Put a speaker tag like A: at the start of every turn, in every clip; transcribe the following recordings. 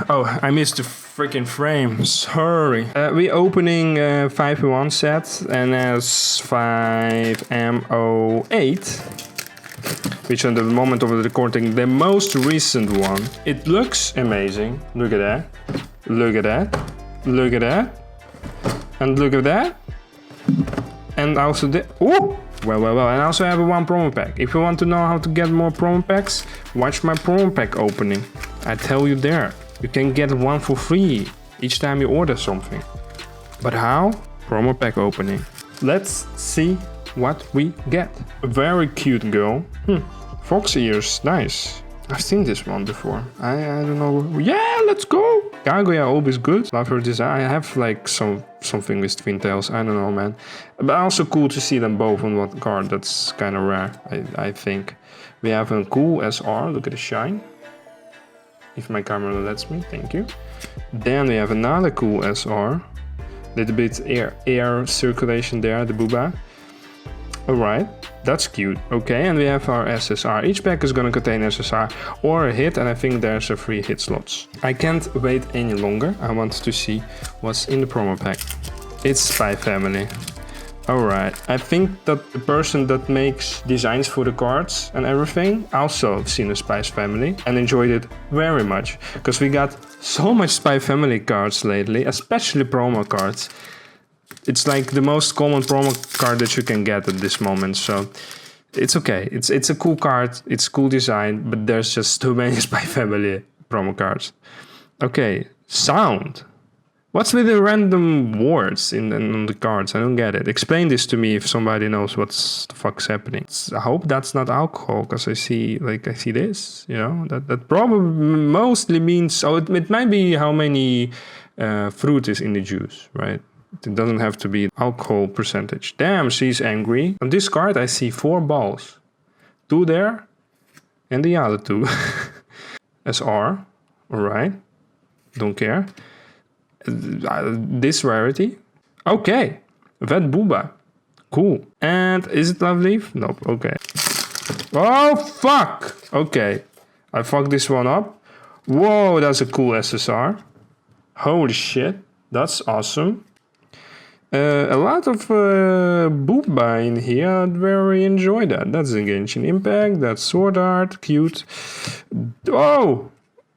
A: Oh, I missed the freaking frame. Sorry. We opening 5-in-1 set NS5M08, which at the moment of the recording, the most recent one. It looks amazing. Look at that. Look at that. Look at that. And look at that. And also the... Oh! Well. And also I have one promo pack. If you want to know how to get more promo packs, watch my promo pack opening. I tell you there. You can get one for free each time you order something. But how? Promo pack opening. Let's see what we get. A very cute girl. Fox ears. Nice. I've seen this one before. I don't know. Yeah, let's go. Kaguya always good. Love her design. I have like something with twin tails. I don't know, man. But also cool to see them both on one card. That's kind of rare, I think. We have a cool SR. Look at the shine. If my camera lets me, thank you. Then we have another cool SR. Little bit air circulation there, the booba. Alright, that's cute. Okay, and we have our SSR. Each pack is gonna contain SSR or a hit, and I think there's a free hit slots. I can't wait any longer. I want to see what's in the promo pack. It's Spy Family. Alright, I think that the person that makes designs for the cards and everything also seen a Spy Family and enjoyed it very much. Because we got so much Spy Family cards lately, especially promo cards. It's like the most common promo card that you can get at this moment, so it's okay. It's a cool card, it's cool design, but there's just too many Spy Family promo cards. Okay, sound. What's with the random words on the cards? I don't get it. Explain this to me if somebody knows what's the fuck's happening. I hope that's not alcohol, because I see this, you know, that probably mostly means, oh, it might be how many fruit is in the juice, right? It doesn't have to be alcohol percentage. Damn, she's angry. On this card, I see 4 balls. 2 there, and the other 2. SR, alright. Don't care. This rarity. Okay, Vet Booba. Cool. And is it Love Leaf? Nope, okay. Oh, fuck! Okay, I fucked this one up. Whoa, that's a cool SSR. Holy shit, that's awesome. A lot of Booba in here. I'd very enjoy that. That's a Genshin Impact. That's Sword Art. Cute. Oh!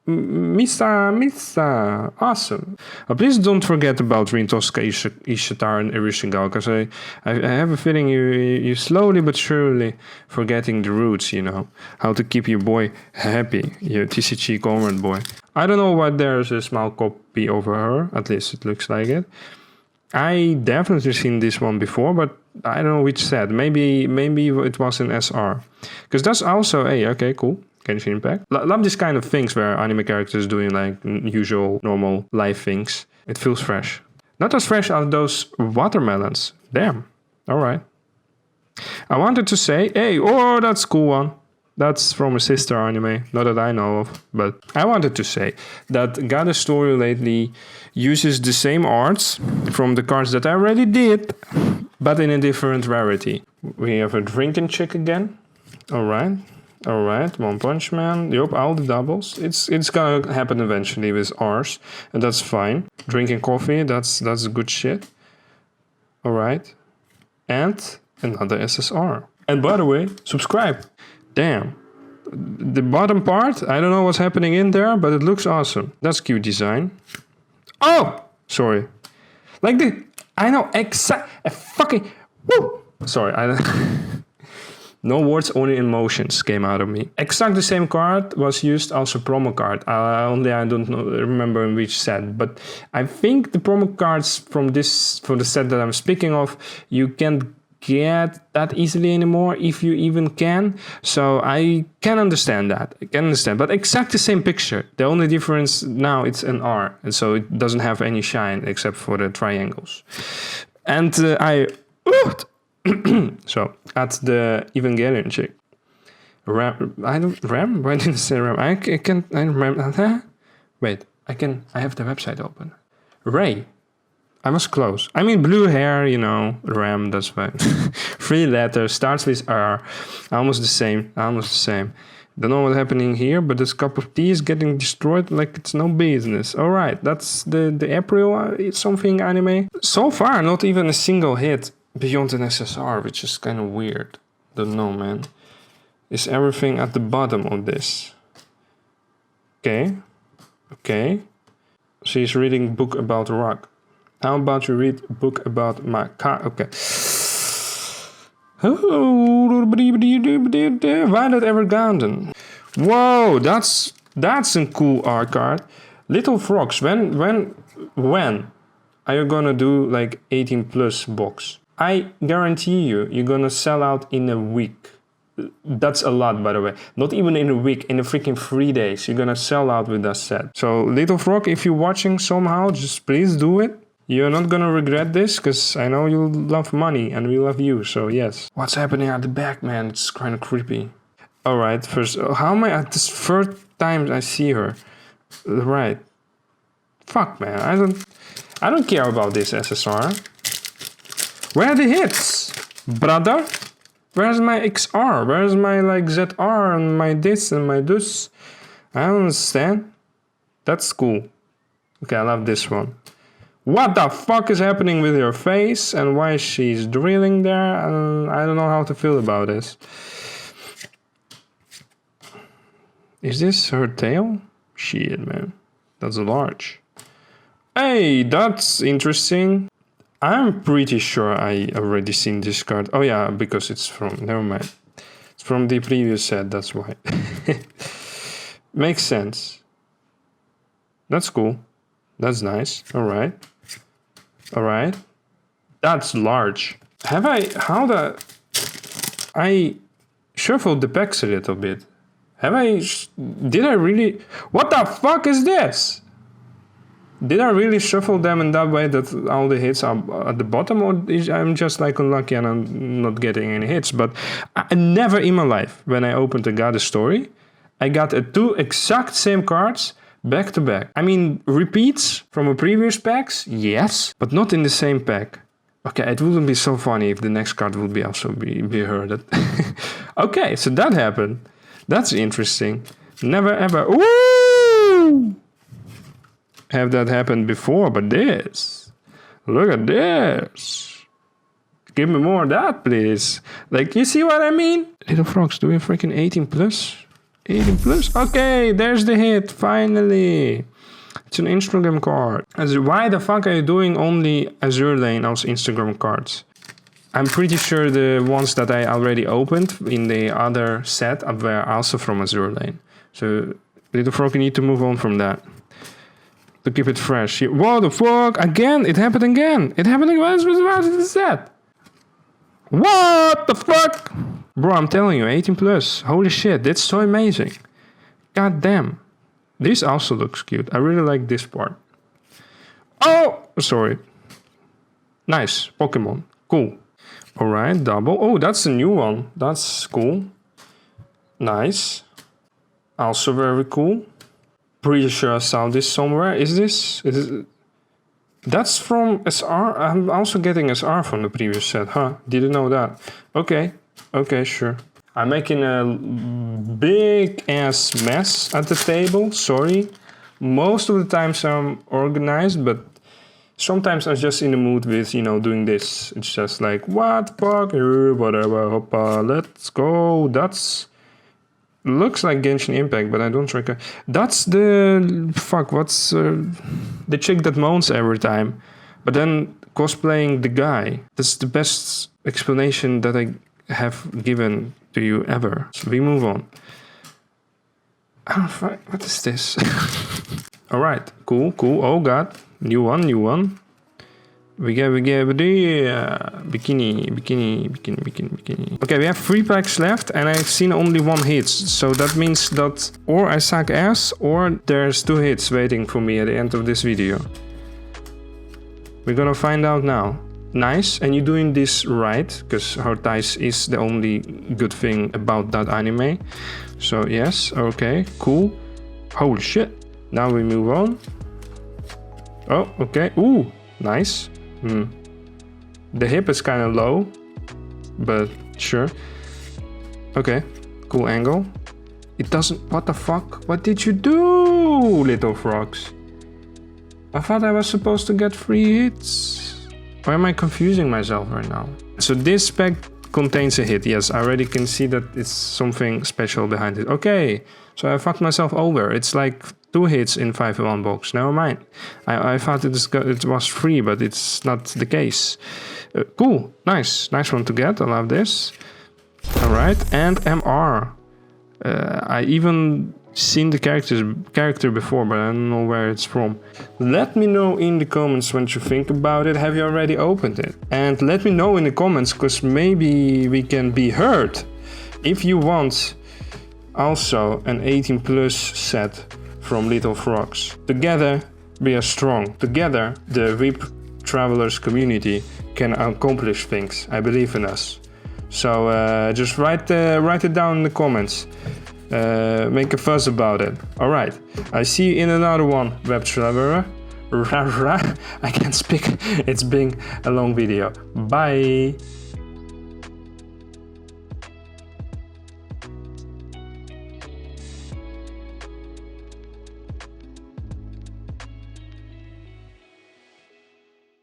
A: Misa. Awesome. Please don't forget about Rintoska, Ishitar, and Irishigal, because I have a feeling you slowly but surely forgetting the roots, you know. How to keep your boy happy. Your tcgcomrade boy. I don't know why there's a small copy over her. At least it looks like it. I definitely seen this one before, but I don't know which set. Maybe it was in SR. Because that's also okay, cool. Genshin Impact. Love this kind of things where anime characters doing like usual, normal life things. It feels fresh. Not as fresh as those watermelons. Damn. Alright. I wanted to say, hey, oh, that's a cool one. That's from a sister anime, not that I know of, but I wanted to say that Goddess Story lately uses the same arts from the cards that I already did, but in a different rarity. We have a drinking chick again. Alright, One Punch Man. Yup, all the doubles. It's gonna happen eventually with ours, and that's fine. Drinking coffee, that's good shit. Alright. And another SSR. And by the way, subscribe. Damn. The bottom part, I don't know what's happening in there, but it looks awesome. That's cute design. Oh! Sorry. Like the... I know fucking... Woo! Sorry, no words, only emotions came out of me. Exactly the same card was used as a promo card. I don't remember in which set, but I think the promo cards from the set that I'm speaking of, you can't get that easily anymore, if you even can. So I can understand that. But exactly the same picture. The only difference now it's an R, and so it doesn't have any shine except for the triangles. And so at the Evangelion chick. Ram? Why didn't I say Ram? I remember. Wait, I have the website open. Ray. I was close. I mean, blue hair, you know, Ram, that's fine. 3 letters, starts with R. Almost the same. Don't know what's happening here, but this cup of tea is getting destroyed like it's no business. Alright, that's the April something anime. So far, not even a single hit beyond an SSR, which is kind of weird. Don't know, man. Is everything at the bottom of this? Okay. Okay. She's reading book about rock. How about you read a book about my car? Okay. Violet Evergarden. Whoa, that's a cool art card. Little Frogs. When are you gonna do like 18 plus box? I guarantee you're gonna sell out in a week. That's a lot, by the way. Not even in a week, in a freaking 3 days. You're gonna sell out with that set. So Little Frog, if you're watching somehow, just please do it. You're not gonna regret this, because I know you love money and we love you, so yes. What's happening at the back, man? It's kind of creepy. Alright, first, how am I at this third time I see her? Right. Fuck, man, I don't care about this SSR. Where are the hits? Brother? Where's my XR? Where's my like ZR and my this and my this? I don't understand. That's cool. Okay, I love this one. What the fuck is happening with her face and why she's drilling there? I don't know how to feel about this. Is this her tail? Shit, man. That's large. Hey, that's interesting. I'm pretty sure I already seen this card. Oh yeah, because it's from... Never mind. It's from the previous set, that's why. Makes sense. That's cool. That's nice. Alright. Alright. That's large. I shuffled the packs a little bit. Did I really... What the fuck is this? Did I really shuffle them in that way that all the hits are at the bottom, or I'm just like unlucky and I'm not getting any hits? But I never in my life, when I opened the Goddess story, I got two exact same cards back to back. I mean, repeats from a previous packs, yes, but not in the same pack. Okay, it wouldn't be so funny if the next card would be also be heard. Okay, so that happened. That's interesting. Never ever. Ooh! Have that happened before, but this. Look at this. Give me more of that, please. Like, you see what I mean? Little Frogs doing freaking 18 plus. 18 plus. Okay, there's the hit. Finally. It's an Instagram card. Why the fuck are you doing only Azure Lane as Instagram cards? I'm pretty sure the ones that I already opened in the other set were also from Azure Lane. So, Little Frog, you need to move on from that. To keep it fresh. What the fuck? Again? It happened again. It happened again. What is that? What the fuck? Bro, I'm telling you, 18 plus. Holy shit, that's so amazing. God damn. This also looks cute. I really like this part. Oh, sorry. Nice. Pokemon. Cool. Alright, double. Oh, that's a new one. That's cool. Nice. Also very cool. Pretty sure I saw this somewhere. Is this? That's from SR? I'm also getting SR from the previous set. Huh? Didn't know that. Okay. Okay, sure. I'm making a big ass mess at the table. Sorry. Most of the times I'm organized, but sometimes I'm just in the mood with, you know, doing this. It's just like, what the fuck? Whatever. Hoppa. Let's go. That's... Looks like Genshin Impact, but I don't reckon. That's the... Fuck, what's... the chick that moans every time. But then cosplaying the guy. That's the best explanation that I have given to you ever. So we move on. Oh, what is this? Alright, cool, cool. Oh god. New one, new one. We get bikini. Okay, we have 3 packs left and I've seen only 1 hit. So that means that or I suck ass or there's 2 hits waiting for me at the end of this video. We're gonna find out now. Nice, and you're doing this right, because Heart Ties is the only good thing about that anime. So yes, okay, cool. Holy shit. Now we move on. Oh, okay. Ooh, nice. The hip is kind of low, but sure. Okay, cool angle. It doesn't... What the fuck? What did you do, little frogs? I thought I was supposed to get 3 hits. Why am I confusing myself right now? So this pack contains a hit. Yes, I already can see that it's something special behind it. Okay, so I fucked myself over. It's like 2 hits in 5-in-1 box. Never mind. I thought it was 3, but it's not the case. Cool, nice one to get. I love this. All right, and MR. I even seen the character before, but I don't know where it's from. Let me know in the comments what you think about it. Have you already opened it? And let me know in the comments, because maybe we can be heard. If you want also an 18+ set from Little Frogs. Together we are strong. Together the RIP Travelers community can accomplish things. I believe in us. So just write it down in the comments. Make a fuss about it. Alright, I see you in another one, Web Traveler. I can't speak. It's been a long video. Bye.